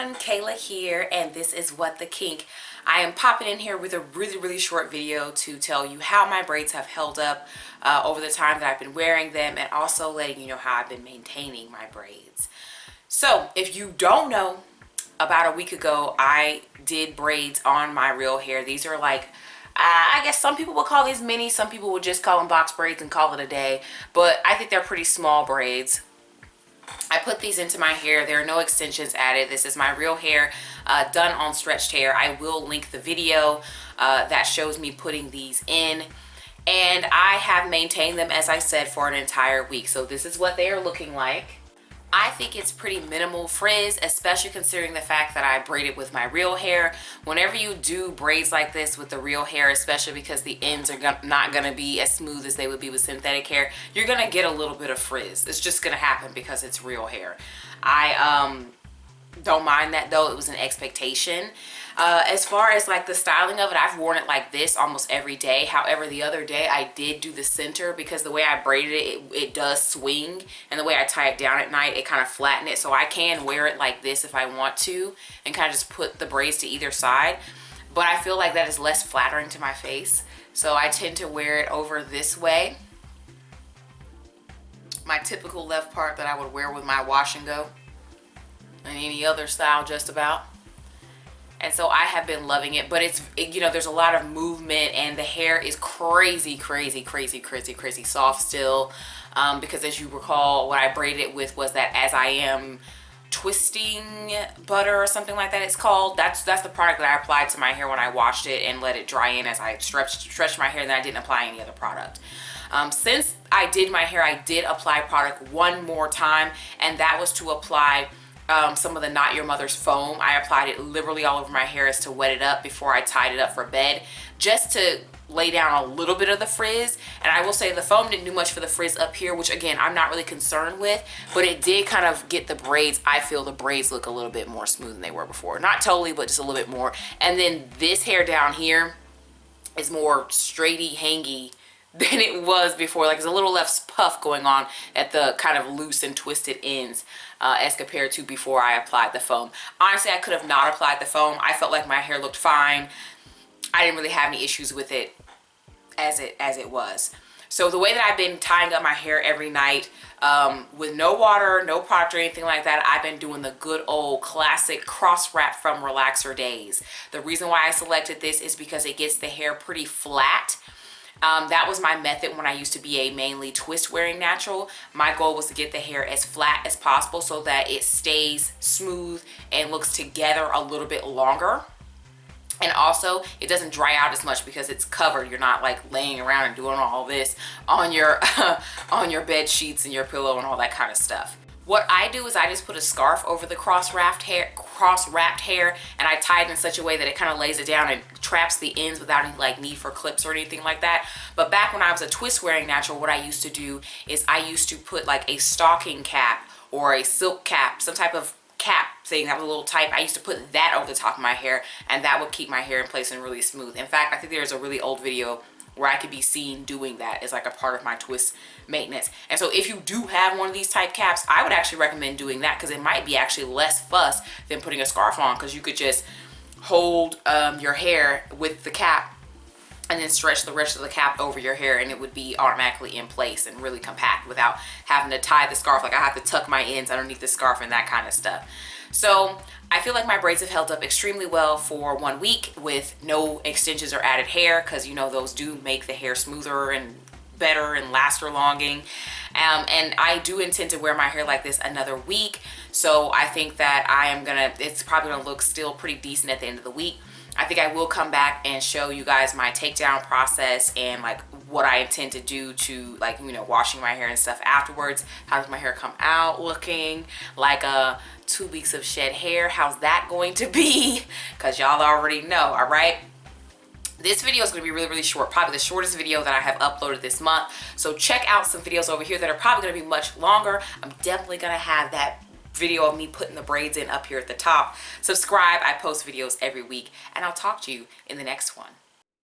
everyone, Kayla here, and this is What the Kink. I am popping in here with a really short video to tell you how my braids have held up over the time that I've been wearing them, and also letting you know how I've been maintaining my braids. So if you don't know, about a week ago I did braids on my real hair. These are like, I guess some people would call these mini, some people would just call them box braids and call it a day, but I think they're pretty small braids. I put these into my hair. There are no extensions added. This is my real hair done on stretched hair. I will link the video that shows me putting these in, and I have maintained them, as I said, for an entire week. So this is what they are looking like. I think it's pretty minimal frizz, especially considering the fact that I braided with my real hair. Whenever you do braids like this with the real hair, especially because the ends are not going to be as smooth as they would be with synthetic hair, you're going to get a little bit of frizz. It's just going to happen because it's real hair. I don't mind that though. It was an expectation. As far as like the styling of it, I've worn it like this almost every day. However, the other day I did do the center because the way I braided it, it does swing, and the way I tie it down at night, it kind of flatten it. So I can wear it like this if I want to and kind of just put the braids to either side. But I feel like that is less flattering to my face. So I tend to wear it over this way. My typical left part that I would wear with my wash and go and any other style just about. And so I have been loving it, but you know, there's a lot of movement and the hair is crazy soft still, because as you recall, what I braided it with was that As I Am twisting butter or something like that it's called. That's the product that I applied to my hair when I washed it and let it dry in as I stretched my hair, and then I didn't apply any other product. Since I did my hair, I did apply product one more time, and that was to apply some of the Not Your Mother's foam. I applied it liberally all over my hair as to wet it up before I tied it up for bed, just to lay down a little bit of the frizz. And I will say the foam didn't do much for the frizz up here, which again, I'm not really concerned with, but it did kind of get the braids. I feel the braids look a little bit more smooth than they were before. Not totally, but just a little bit more. And then this hair down here is more straighty, hangy than it was before. Like, there's a little less puff going on at the kind of loose and twisted ends as compared to before I applied the foam. Honestly, I could have not applied the foam. I felt like my hair looked fine. I didn't really have any issues with it as it was. So the way that I've been tying up my hair every night, with no water, no product or anything like that, I've been doing the good old classic cross wrap from Relaxer Days. The reason why I selected this is because it gets the hair pretty flat. That was my method when I used to be a mainly twist wearing natural. My goal was to get the hair as flat as possible so that it stays smooth and looks together a little bit longer. And also, it doesn't dry out as much because it's covered. You're not like laying around and doing all this on your on your bed sheets and your pillow and all that kind of stuff. What I do is I just put a scarf over the cross-wrapped hair, and I tie it in such a way that it kind of lays it down and traps the ends without any like need for clips or anything like that. But back when I was a twist wearing natural, what I used to do is I used to put like a stocking cap or a silk cap, some type of cap thing that was a little tight. I used to put that over the top of my hair, and that would keep my hair in place and really smooth. In fact, I think there's a really old video where I could be seen doing that as like a part of my twist maintenance. And so if you do have one of these type caps, I would actually recommend doing that, because it might be actually less fuss than putting a scarf on, because you could just hold your hair with the cap and then stretch the rest of the cap over your hair, and it would be automatically in place and really compact without having to tie the scarf. Like, I have to tuck my ends underneath the scarf and that kind of stuff. So I feel like my braids have held up extremely well for 1 week with no extensions or added hair, because you know those do make the hair smoother and better and laster longing. And I do intend to wear my hair like this another week, so I think that it's probably gonna look still pretty decent at the end of the week. I think I will come back and show you guys my takedown process and like what I intend to do to, like, you know, washing my hair and stuff afterwards. How does my hair come out looking like 2 weeks of shed hair? How's that going to be? Because y'all already know. All right, this video is going to be really short, probably the shortest video that I have uploaded this month. So check out some videos over here that are probably going to be much longer. I'm definitely going to have that video of me putting the braids in up here at the top. Subscribe. I post videos every week, and I'll talk to you in the next one.